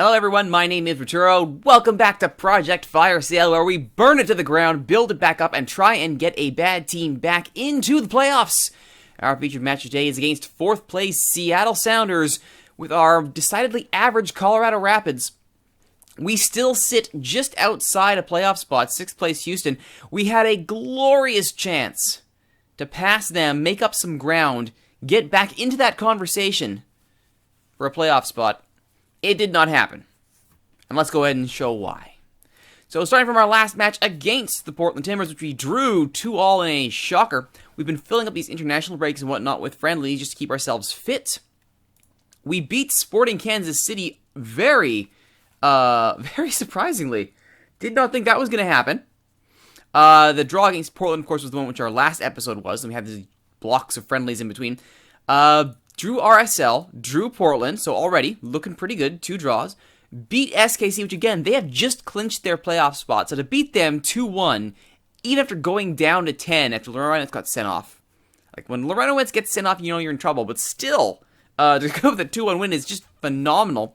Hello everyone, my name is Rituro. Welcome back to Project Fire Sale, where we burn it to the ground, build it back up, and try and get a bad team back into the playoffs. Our featured match today is against 4th place Seattle Sounders with our decidedly average Colorado Rapids. We still sit just outside a playoff spot, 6th place Houston. We had a glorious chance to pass them, make up some ground, get back into that conversation for a playoff spot. It did not happen. And let's go ahead and show why. So starting from our last match against the Portland Timbers, which we drew 2-2 in a shocker, we've been filling up these international breaks and whatnot with friendlies just to keep ourselves fit. We beat Sporting Kansas City very surprisingly. Did not think that was going to happen. The draw against Portland, of course, was the one which our last episode was, and we have these blocks of friendlies in between. Drew RSL, drew Portland, so already looking pretty good, 2 draws. Beat SKC, which again, they have just clinched their playoff spot, so to beat them 2-1, even after going down to 10 after Lorenowitz got sent off. Like, when Lorenowitz gets sent off, you know you're in trouble, but still, to go with a 2-1 win is just phenomenal.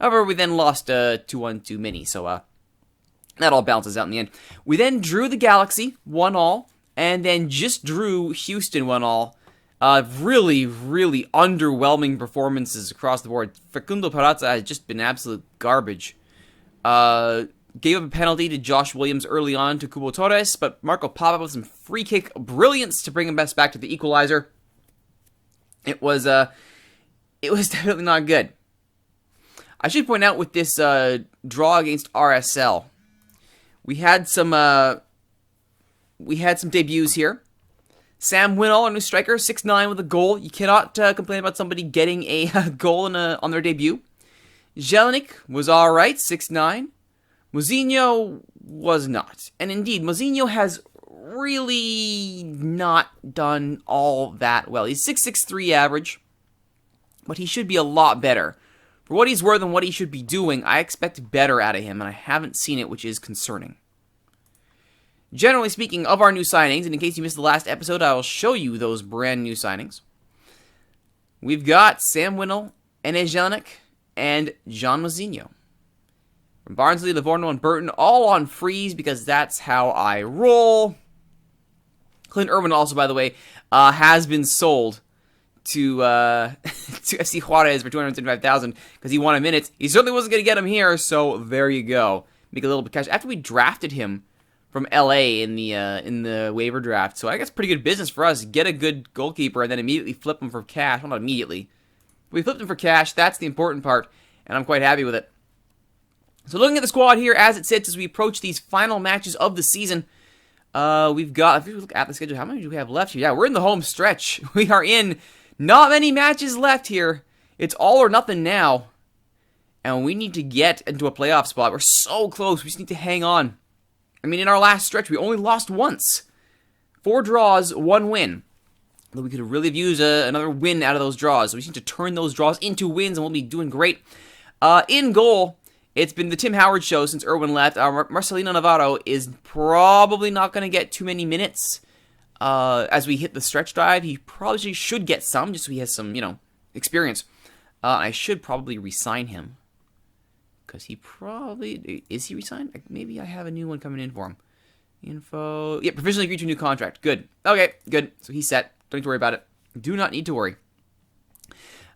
However, we then lost 2-1 to Mini, so that all balances out in the end. We then drew the Galaxy, 1-1, and then just drew Houston, 1-1. Really underwhelming performances across the board. Facundo Peraza has just been absolute garbage. Gave up a penalty to Josh Williams early on to Cubo Torres, but Marco Papa with some free kick brilliance to bring him back to the equalizer. It was definitely not good. I should point out with this draw against RSL, we had some debuts here. Sam Winnall, our new striker, 6'9" with a goal. You cannot complain about somebody getting a goal on their debut. Jelinek was alright, 6'9". Mozinho was not. And indeed, Mozinho has really not done all that well. He's 6'3" average, but he should be a lot better. For what he's worth and what he should be doing, I expect better out of him, and I haven't seen it, which is concerning. Generally speaking, of our new signings, and in case you missed the last episode, I will show you those brand new signings. We've got Sam Winnall, Enes Jelinek, and John Mozinho. From Barnsley, Livorno, and Burton, all on freeze because that's how I roll. Clint Irwin also, by the way, has been sold to FC Juarez for $275,000 because he wanted minutes. He certainly wasn't going to get him here, so there you go. Make a little bit of cash. After we drafted him from LA in the waiver draft, so I guess pretty good business for us. Get a good goalkeeper and then immediately flip him for cash. Well, not immediately. We flipped him for cash. That's the important part, and I'm quite happy with it. So looking at the squad here as it sits as we approach these final matches of the season, we've got, if you look at the schedule, how many do we have left here? Yeah, we're in the home stretch. We are in not many matches left here. It's all or nothing now, and we need to get into a playoff spot. We're so close. We just need to hang on. I mean, in our last stretch, we only lost once. 4 draws, 1 win. Though we could really have used another win out of those draws. So we just need to turn those draws into wins, and we'll be doing great. In goal, it's been the Tim Howard show since Irwin left. Marcelino Navarro is probably not going to get too many minutes as we hit the stretch drive. He probably should get some, just so he has some, experience. I should probably re-sign him. Because he probably... Is he re-signed? Maybe I have a new one coming in for him. Info... Yeah, provisionally agreed to a new contract. Good. Okay, good. So he's set. Don't need to worry about it. Do not need to worry.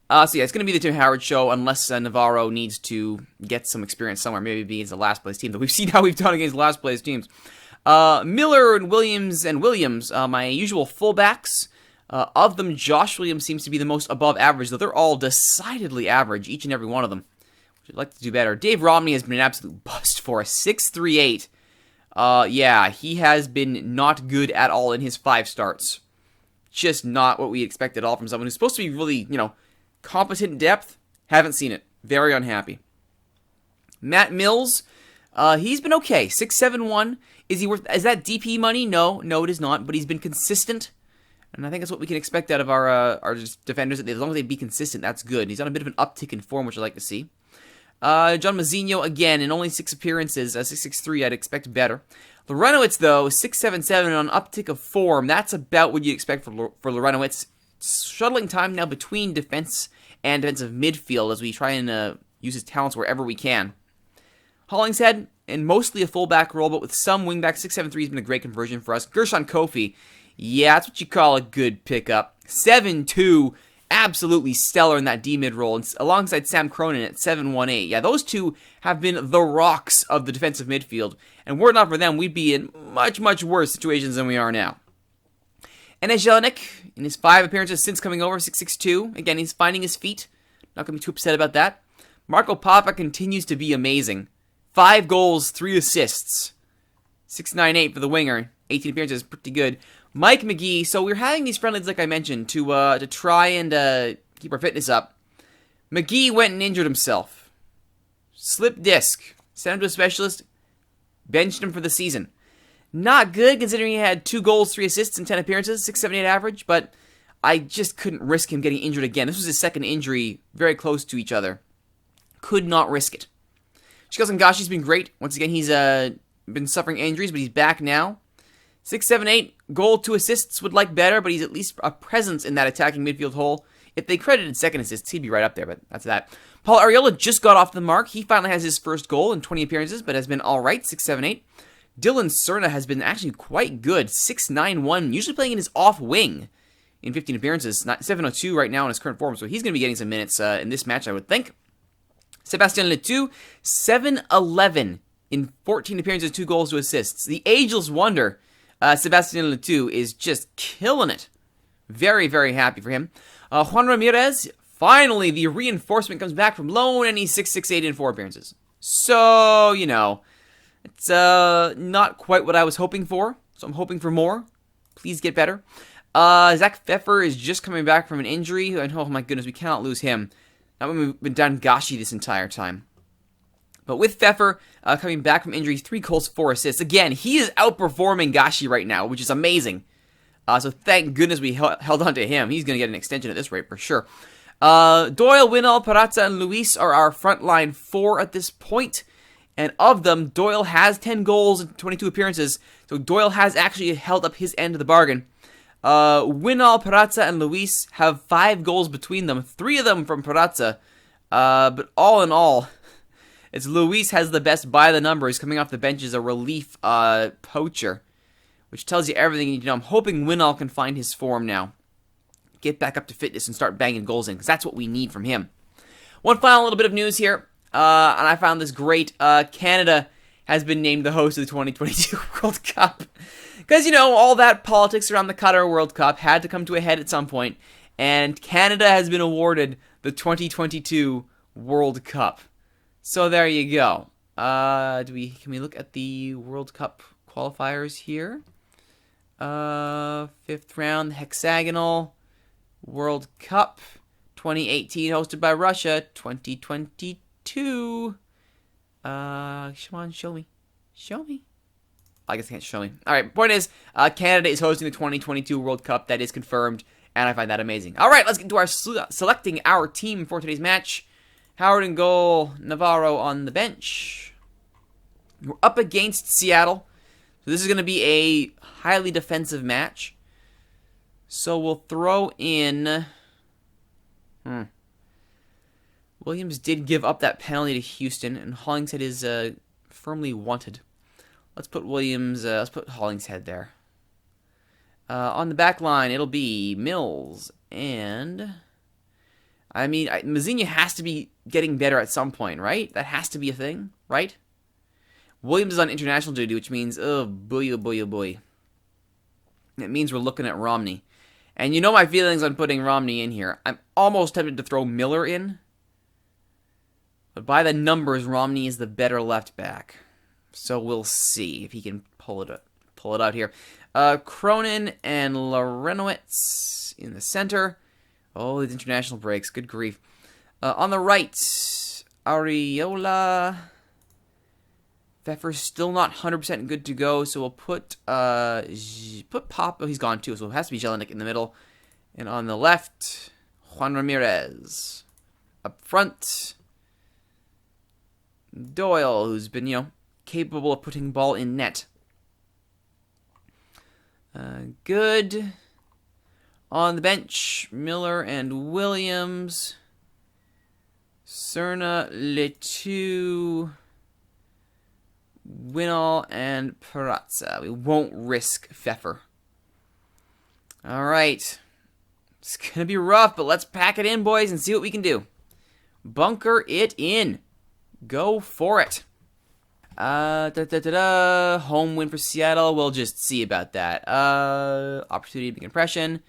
So yeah, it's going to be the Tim Howard show unless Navarro needs to get some experience somewhere. Maybe against the last place team. But we've seen how we've done against the last place teams. Miller and Williams, my usual fullbacks. Of them, Josh Williams seems to be the most above average, though they're all decidedly average, each and every one of them. I'd like to do better. Dave Romney has been an absolute bust for us. 6'3", 8. Yeah, he has been not good at all in his 5 starts. Just not what we expected at all from someone who's supposed to be really, competent in depth. Haven't seen it. Very unhappy. Matt Mills, he's been okay. 6'7", is that DP money? No, it is not. But he's been consistent. And I think that's what we can expect out of our defenders. As long as they be consistent, that's good. He's on a bit of an uptick in form, which I like to see. John Mozinho, again, in only 6 appearances, 6'3", I'd expect better. Lorenowitz, though, 6'7", on an uptick of form. That's about what you expect for Lorenowitz. Shuttling time now between defense and defensive midfield as we try and use his talents wherever we can. Hollingshead, in mostly a fullback role, but with some wingback, 6'7" has been a great conversion for us. Gershon Kofi, yeah, that's what you call a good pickup. 7'2", absolutely stellar in that D-mid role, and alongside Sam Cronin at 7'18". Yeah, those two have been the rocks of the defensive midfield, and were it not for them, we'd be in much, much worse situations than we are now. And Jelinek, in his 5 appearances since coming over, 6'2". Again, he's finding his feet. Not going to be too upset about that. Marco Papa continues to be amazing. 5 goals, 3 assists. 6'9" for the winger. 18 appearances, pretty good. Mike McGee, so we're having these friendlies, like I mentioned, to try and keep our fitness up. McGee went and injured himself. Slip disc. Sent him to a specialist. Benched him for the season. Not good, considering he had 2 goals, 3 assists, and 10 appearances. 6'78" average, but I just couldn't risk him getting injured again. This was his second injury, very close to each other. Could not risk it. Shikosan Gashi's been great. Once again, he's been suffering injuries, but he's back now. 6'7", goal, 2 assists, would like better, but he's at least a presence in that attacking midfield hole. If they credited second assists, he'd be right up there, but that's that. Paul Arriola just got off the mark. He finally has his first goal in 20 appearances, but has been alright, 6'7". Dylan Cerna has been actually quite good, 6'9", usually playing in his off wing in 15 appearances. 702 right now in his current form, so he's going to be getting some minutes in this match, I would think. Sebastien Letou, 7'11" in 14 appearances, 2 goals, 2 assists. The ageless wonder, Sebastien Letou, is just killing it. Very, very happy for him. Juan Ramirez, finally the reinforcement comes back from loan, and he's 6'8" in 4 appearances. So, you know, it's not quite what I was hoping for, so I'm hoping for more. Please get better. Zach Pfeffer is just coming back from an injury, and oh my goodness, we cannot lose him. Not when we've been down Gashi this entire time. But with Pfeffer coming back from injury, 3 goals, 4 assists. Again, he is outperforming Gashi right now, which is amazing. So thank goodness we held on to him. He's going to get an extension at this rate for sure. Doyle, Winall, Parazza, and Luis are our frontline 4 at this point. And of them, Doyle has 10 goals and 22 appearances. So Doyle has actually held up his end of the bargain. Winall, Parazza, and Luis have 5 goals between them. 3 of them from Parazza. But all in all, it's Luis has the best by the numbers. Coming off the bench as a relief poacher, which tells you everything you need to know. I'm hoping Winall can find his form now. Get back up to fitness and start banging goals in, because that's what we need from him. One final little bit of news here. And I found this great. Canada has been named the host of the 2022 World Cup. Because, you know, all that politics around the Qatar World Cup had to come to a head at some point. And Canada has been awarded the 2022 World Cup. So there you go. Can we look at the World Cup qualifiers here? 5th round, hexagonal World Cup 2018, hosted by Russia. 2022. Come on, show me. Show me. I guess I can't show me. Alright, point is, Canada is hosting the 2022 World Cup. That is confirmed, and I find that amazing. Alright, let's get into our selecting our team for today's match. Howard in goal, Navarro on the bench. We're up against Seattle. So this is going to be a highly defensive match. So we'll throw in... Williams did give up that penalty to Houston, and Hollingshead is firmly wanted. Let's put let's put Hollingshead there. On the back line, it'll be Mills, and... I mean, Mazzini has to be getting better at some point, right? That has to be a thing, right? Williams is on international duty, which means, oh boy, oh boy, oh boy. It means we're looking at Romney. And you know my feelings on putting Romney in here. I'm almost tempted to throw Miller in. But by the numbers, Romney is the better left back. So we'll see if he can pull it out here. Cronin and Larenowitz in the center. Oh, these international breaks. Good grief. On the right, Arriola. Pfeffer's still not 100% good to go, so we'll put Pop. Oh, he's gone too, so it has to be Jelinek in the middle. And on the left, Juan Ramirez. Up front, Doyle, who's been, capable of putting ball in net. Good. On the bench, Miller and Williams. Cerna, Letu, Winall, and Perazza. We won't risk Pfeffer. All right. It's going to be rough, but let's pack it in, boys, and see what we can do. Bunker it in. Go for it. Home win for Seattle. We'll just see about that. Opportunity to make impression.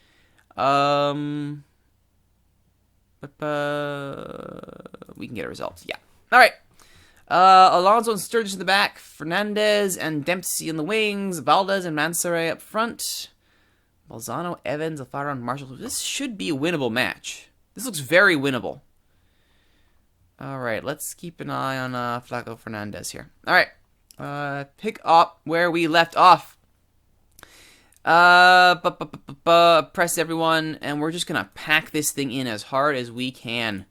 We can get a result. Yeah. All right. Alonso and Sturgis in the back. Fernandez and Dempsey in the wings. Valdez and Mansoret up front. Balzano, Evans, Alfaro, and Marshall. This should be a winnable match. This looks very winnable. All right, let's keep an eye on Flaco Fernandez here. All right, pick up where we left off. Press everyone, and we're just going to pack this thing in as hard as we can.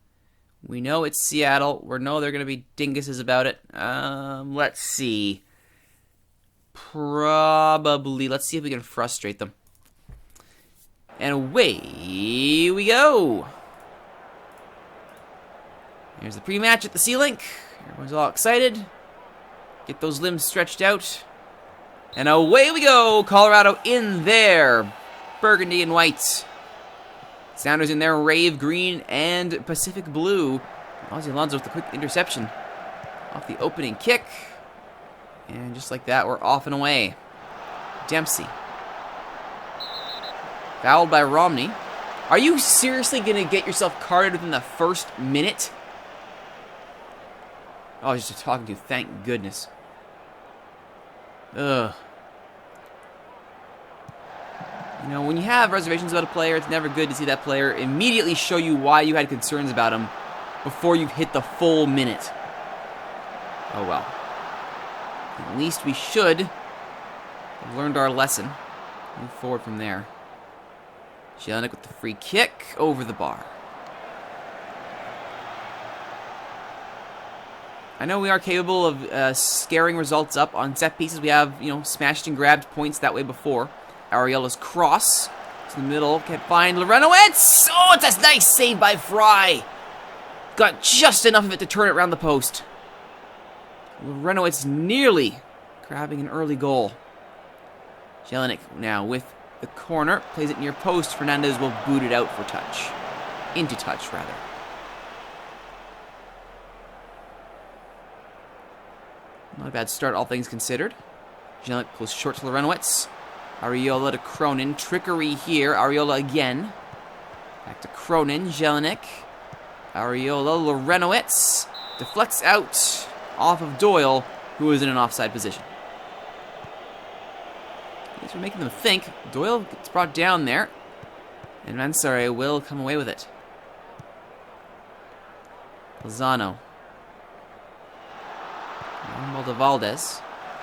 We know it's Seattle. We know they're going to be dinguses about it. Let's see. Probably. Let's see if we can frustrate them. And away we go. Here's the pre-match at the C-Link. Everyone's all excited. Get those limbs stretched out. And away we go. Colorado in there. Burgundy and white. Sounders in there. Rave green and Pacific blue. Ozzy Alonso with the quick interception off the opening kick. And just like that, we're off and away. Dempsey. Fouled by Romney. Are you seriously going to get yourself carded within the first minute? Oh, I was just talking to you. Thank goodness. Ugh. You know, when you have reservations about a player, it's never good to see that player immediately show you why you had concerns about him before you've hit the full minute. Oh, well. At least we should have learned our lesson. Move forward from there. Jelinek with the free kick over the bar. I know we are capable of scaring results up on set pieces. We have, smashed and grabbed points that way before. Ariela's cross to the middle. Can't find Lorenowitz. Oh, it's a nice save by Fry. Got just enough of it to turn it around the post. Lorenowitz nearly grabbing an early goal. Jelinek now with the corner. Plays it near post. Fernandez will boot it out for touch. Into touch, rather. Not a bad start, all things considered. Jelinek goes short to Lorenowitz. Ariola to Cronin. Trickery here. Ariola again. Back to Cronin. Jelinek. Ariola. Lorenowitz. Deflects out off of Doyle, who is in an offside position. These are making them think. Doyle gets brought down there. And Mansoret will come away with it. Lozano. Ball Valdez.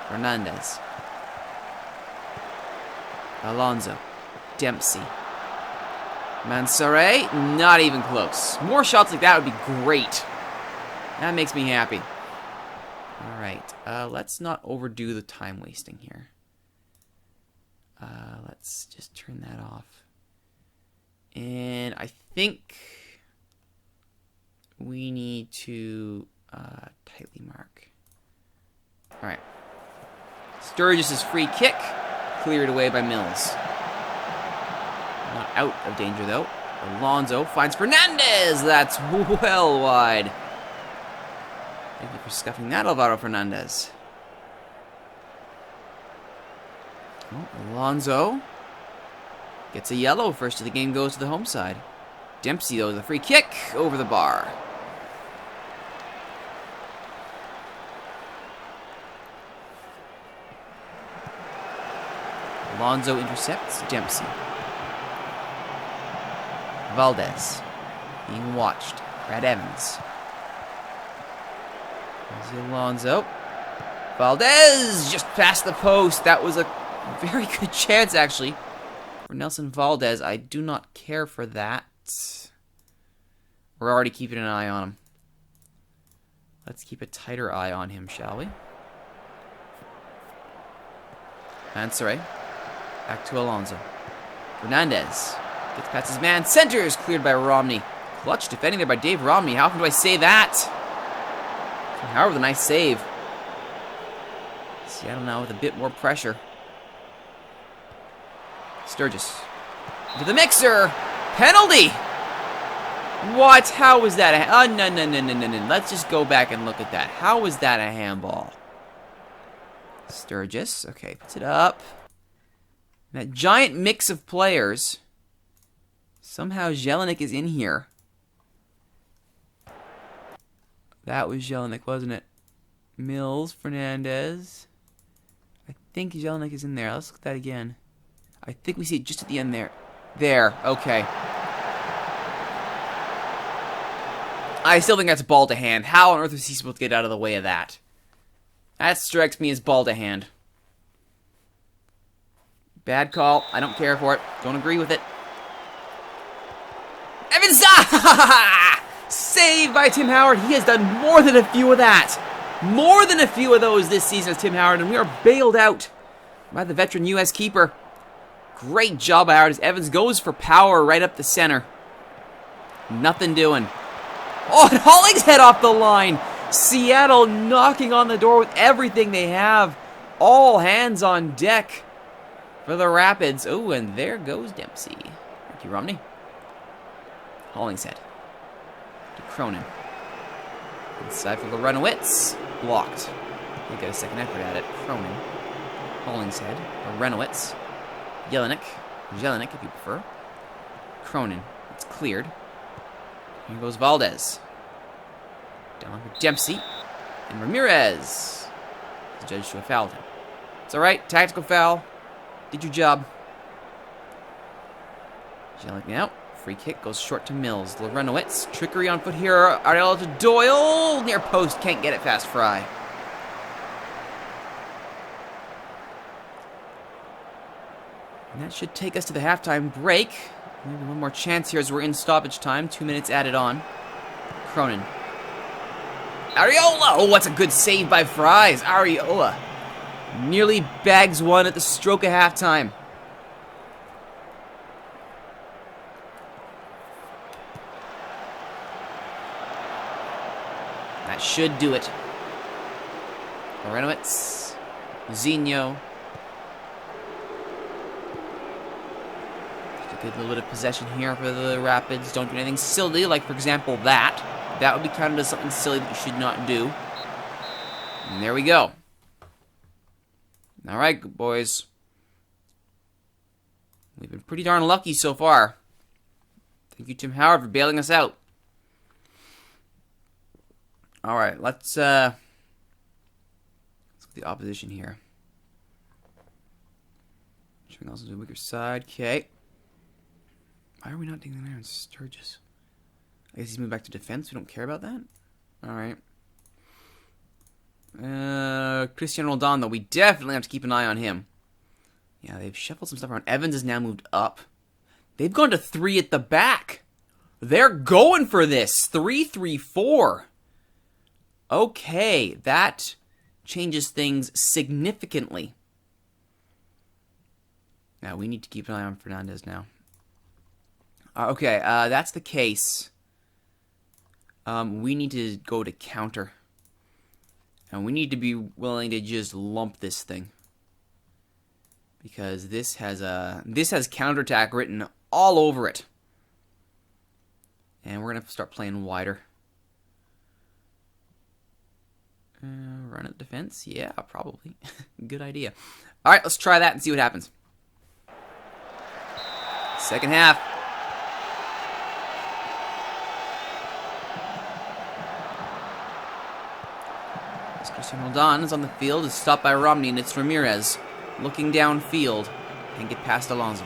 Fernandez. Alonso. Dempsey. Mansoret. Not even close. More shots like that would be great. That makes me happy. Alright. Let's not overdo the time wasting here. Let's just turn that off. And I think we need to tightly mark. Alright. Sturgis' free kick. Cleared away by Mills. Not out of danger, though. Alonso finds Fernandez. That's well wide. Thank you for scuffing that, Alvaro Fernandez. Oh, Alonso gets a yellow. First of the game goes to the home side. Dempsey, though, the free kick over the bar. Alonso intercepts Dempsey. Valdez being watched. Brad Evans. There's Alonso. Valdez just past the post. That was a very good chance, actually, for Nelson Valdez. I do not care for that. We're already keeping an eye on him. Let's keep a tighter eye on him, shall we? Mansoret. Back to Alonso. Fernandez gets past his man. Centers cleared by Romney. Clutch defending there by Dave Romney. How often do I say that? However, the nice save. Seattle now with a bit more pressure. Sturgis. To the mixer. Penalty! What? How was that a... no. Let's just go back and look at that. How was that a handball? Sturgis. Okay, puts it up. That giant mix of players. Somehow Jelinek is in here. That was Jelinek, wasn't it? Mills, Fernandez. I think Jelinek is in there. Let's look at that again. I think we see it just at the end there. There. Okay. I still think that's ball to hand. How on earth was he supposed to get out of the way of that? That strikes me as ball to hand. Bad call. I don't care for it. Don't agree with it. Evans! Saved by Tim Howard. He has done more than a few of that. More than a few of those this season as Tim Howard. And we are bailed out by the veteran U.S. keeper. Great job by Howard as Evans goes for power right up the center. Nothing doing. Oh, and Hollingshead off the line. Seattle knocking on the door with everything they have. All hands on deck for the Rapids. Oh, and there goes Dempsey. Thank you, Romney. Hollingshead to Cronin. Inside for Renowitz. Blocked. They get a second effort at it. Cronin. Hollingshead. Renowitz. Jelinek, if you prefer. Cronin. It's cleared. Here goes Valdez. Down for Dempsey. And Ramirez. The judge should have fouled him. It's alright. Tactical foul. Did your job. Jelinek now. Free kick goes short to Mills. Renowitz. Trickery on foot here. Ariella to Doyle. Near post. Can't get it fast. Fry. And that should take us to the halftime break. Maybe one more chance here as we're in stoppage time. 2 minutes added on. Cronin. Ariola! Oh, what's a good save by Fries. Ariola nearly bags one at the stroke of halftime. That should do it. Renowitz. Zinho. Good little bit of possession here for the Rapids. Don't do anything silly, like, for example, that. That would be counted as something silly that you should not do. And there we go. All right, good boys. We've been pretty darn lucky so far. Thank you, Tim Howard, for bailing us out. All right, let's look at the opposition here. Showing also to the weaker side. Okay. Why are we not taking there in Sturgis? I guess he's moved back to defense. We don't care about that? Alright. Christian Roldan, though. We definitely have to keep an eye on him. Yeah, they've shuffled some stuff around. Evans has now moved up. They've gone to 3 at the back. They're going for this. 3-3-4. Okay, that changes things significantly. Now, we need to keep an eye on Fernandez now. Okay, that's the case. We need to go to counter. And we need to be willing to just lump this thing. Because this has counterattack written all over it. And we're going to start playing wider. Run at defense? Yeah, probably. Good idea. Alright, let's try that and see what happens. Second half. Christian Roldan is on the field. Is stopped by Romney, and it's Ramirez looking downfield. Can't get past Alonso.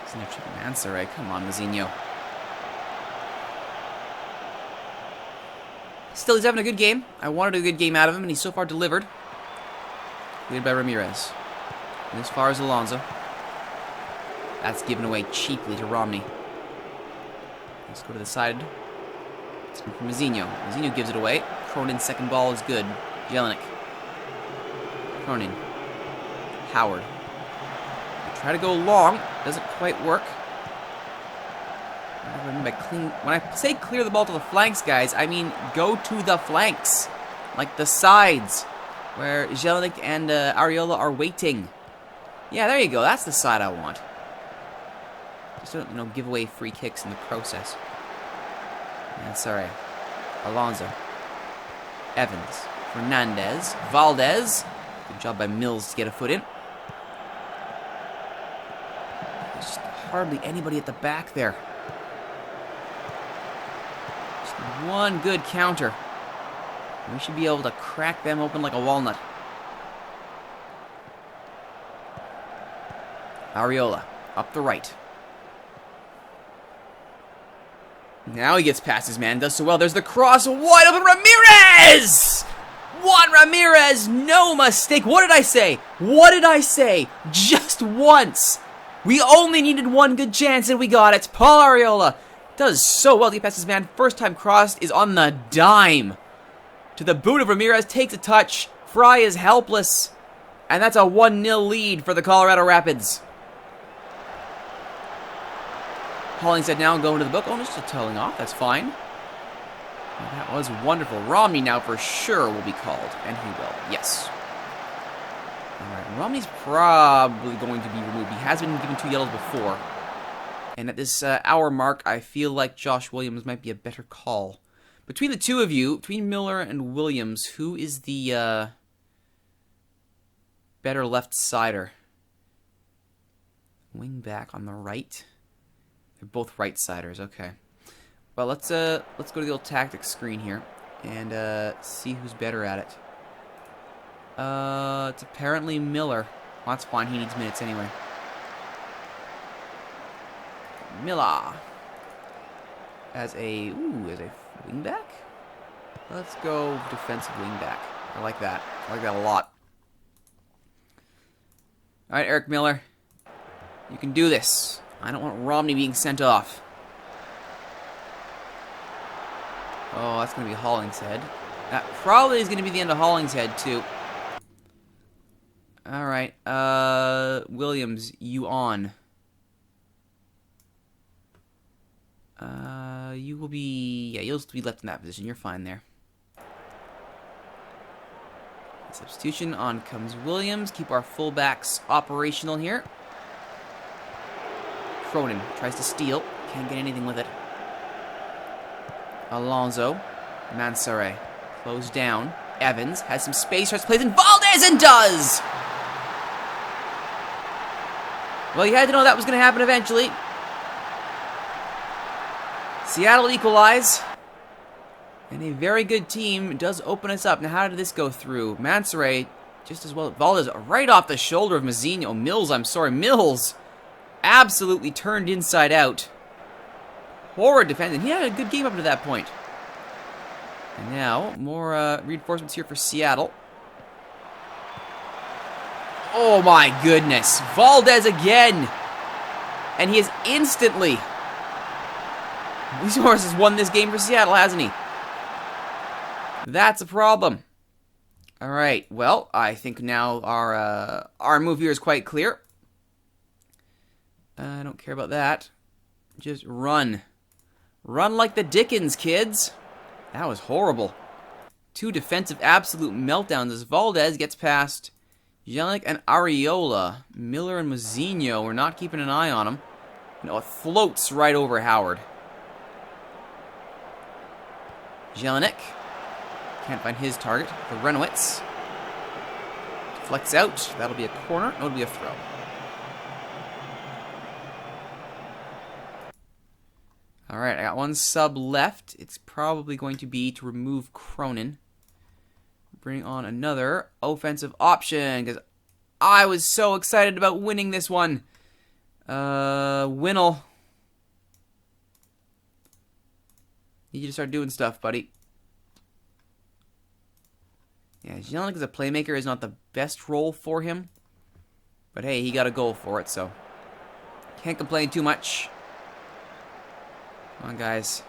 Isn't there chicken answer, right? Come on, Mazinho. Still, he's having a good game. I wanted a good game out of him, and he's so far delivered. Lead by Ramirez. And as far as Alonso. That's given away cheaply to Romney. Let's go to the side. It's from Mazinho. Mazinho gives it away. Cronin's second ball is good. Jelinek. Cronin. Howard. Try to go long. Doesn't quite work. When I say clear the ball to the flanks, guys, I mean go to the flanks. Like the sides, where Jelinek and Areola are waiting. Yeah, there you go. That's the side I want. Just don't, you know, give away free kicks in the process. And sorry. Alonso. Evans. Fernandez. Valdez. Good job by Mills to get a foot in. There's just hardly anybody at the back there. Just one good counter. We should be able to crack them open like a walnut. Areola. Up the right. Now he gets past his man, does so well. There's the cross, wide open, Ramirez! Juan Ramirez, no mistake. What did I say? What did I say? Just once. We only needed one good chance and we got it. Paul Areola does so well to get past his man. First time crossed is on the dime. To the boot of Ramirez, takes a touch. Fry is helpless. And that's a 1-0 lead for the Colorado Rapids. Hollingshead now going to the book. Oh, just a towing off. That's fine. Well, that was wonderful. Romney now for sure will be called. And he will. Yes. Alright, Romney's probably going to be removed. He has been given 2 yellows before. And at this hour mark, I feel like Josh Williams might be a better call. Between the two of you, between Miller and Williams, who is the better left-sider? Wing back on the right. They're both right-siders, okay. Well, let's go to the old tactics screen here and see who's better at it. It's apparently Miller. Well, that's fine. He needs minutes anyway. Miller as a wingback. Let's go defensive wingback. I like that. I like that a lot. All right, Eric Miller, you can do this. I don't want Romney being sent off. Oh, that's going to be Hollingshead. That probably is going to be the end of Hollingshead, too. Alright, Williams, you on. You will be... Yeah, you'll be left in that position. You're fine there. Substitution, on comes Williams. Keep our fullbacks operational here. Cronin tries to steal. Can't get anything with it. Alonso. Mansoret. Closed down. Evans has some space. Starts plays in Valdez and does! Well, you had to know that was going to happen eventually. Seattle equalize. And a very good team does open us up. Now, how did this go through? Mansoret just as well. Valdez right off the shoulder of Mazzino. Mills absolutely turned inside out. Horrid defending. He had a good game up to that point. And now, more reinforcements here for Seattle. Oh my goodness. Valdez again. And he has instantly... Luis Morris has won this game for Seattle, hasn't he? That's a problem. Alright, well, I think now our move here is quite clear. I don't care about that. Just run. Run like the Dickens, kids. That was horrible. 2 defensive absolute meltdowns as Valdez gets past Jelinek and Areola. Miller and Mazzino, we're not keeping an eye on him. No, it floats right over Howard. Jelinek can't find his target. The Renowitz deflects out. That'll be a corner. No, it'll be a throw. Alright, I got 1 sub left. It's probably going to be to remove Cronin. Bring on another offensive option, because I was so excited about winning this one. Winnell. Need you to start doing stuff, buddy. Yeah, Jelinek as a playmaker is not the best role for him. But hey, he got a goal for it, so can't complain too much. Come on, guys.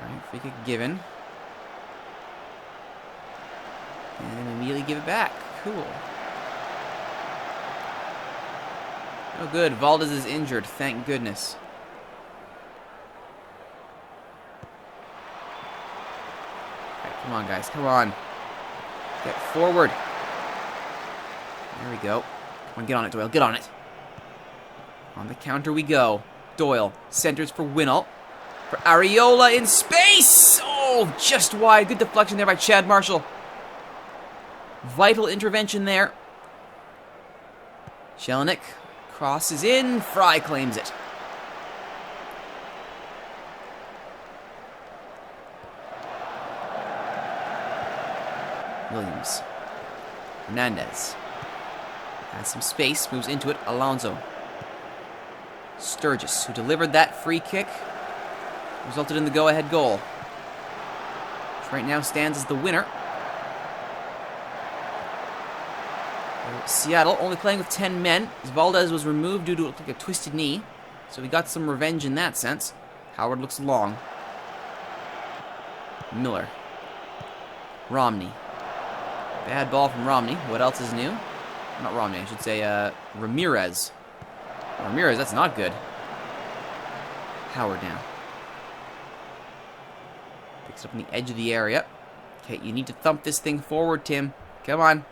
Alright, free kick given. And immediately give it back. Cool. Oh, good. Valdez is injured. Thank goodness. Right, come on, guys. Come on. Get forward. There we go. Come on, get on it, Doyle. Get on it. On the counter we go. Doyle centers for Winall. For Areola in space! Oh, just wide. Good deflection there by Chad Marshall. Vital intervention there. Jelinek crosses in. Fry claims it. Williams. Hernandez. Has some space. Moves into it. Alonso. Sturgis, who delivered that free kick, resulted in the go-ahead goal. Which right now stands as the winner. Seattle only playing with 10 men. Valdez was removed due to like a twisted knee, so we got some revenge in that sense. Howard looks long. Miller. Romney. Bad ball from Romney. What else is new? Not Romney, I should say Ramirez. Ramirez, that's not good. Howard now. Picks it up on the edge of the area. Okay, you need to thump this thing forward, Tim. Come on.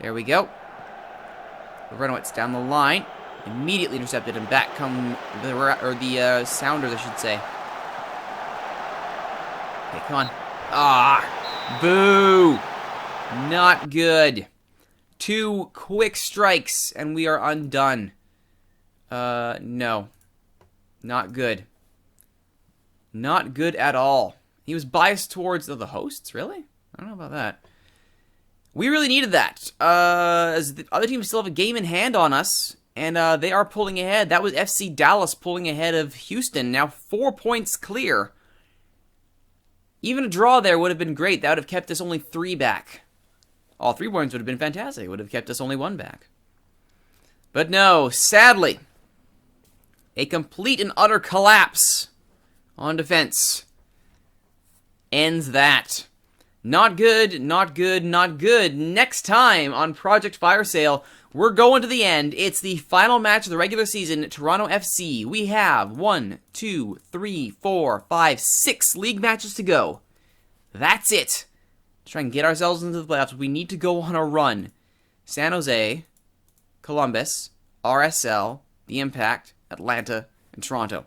There we go. Renowitz down the line. Immediately intercepted, and back come the Sounders, I should say. Okay, come on. Ah! Boo! Not good. 2 quick strikes, and we are undone. No. Not good. Not good at all. He was biased towards the hosts, really? I don't know about that. We really needed that. As the other teams still have a game in hand on us, and they are pulling ahead. That was FC Dallas pulling ahead of Houston, now 4 points clear. Even a draw there would have been great. That would have kept us only 3 back. All 3 points would have been fantastic. It would have kept us only 1 back. But no, sadly, a complete and utter collapse on defense ends that. Not good, not good, not good. Next time on Project Fire Sale, we're going to the end. It's the final match of the regular season, Toronto FC. We have 1, 2, 3, 4, 5, 6 league matches to go. That's it. To try and get ourselves into the playoffs, we need to go on a run. San Jose, Columbus, RSL, the Impact, Atlanta, and Toronto.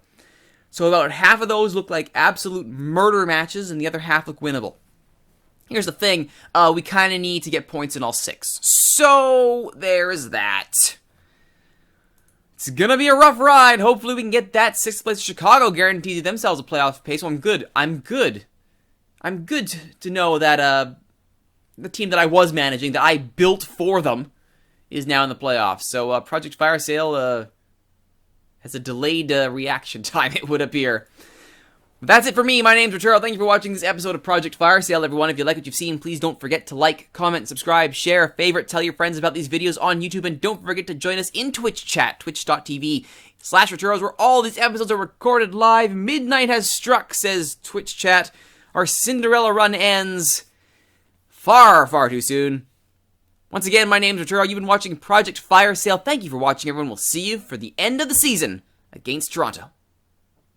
So about half of those look like absolute murder matches, and the other half look winnable. Here's the thing, we kind of need to get points in all 6. So, there's that. It's gonna be a rough ride. Hopefully we can get that 6th place Chicago guaranteed themselves a playoff pace. So I'm good. I'm good to know that the team that I was managing, that I built for them, is now in the playoffs. So Project Fire Sale has a delayed reaction time, it would appear. But that's it for me. My name's Rituro. Thank you for watching this episode of Project Fire Sale, everyone. If you like what you've seen, please don't forget to like, comment, subscribe, share, favorite, tell your friends about these videos on YouTube, and don't forget to join us in Twitch chat, twitch.tv/Rituros, where all these episodes are recorded live. Midnight has struck, says Twitch chat. Our Cinderella run ends far, far too soon. Once again, my name's Rituro. You've been watching Project Fire Sale. Thank you for watching, everyone. We'll see you for the end of the season against Toronto.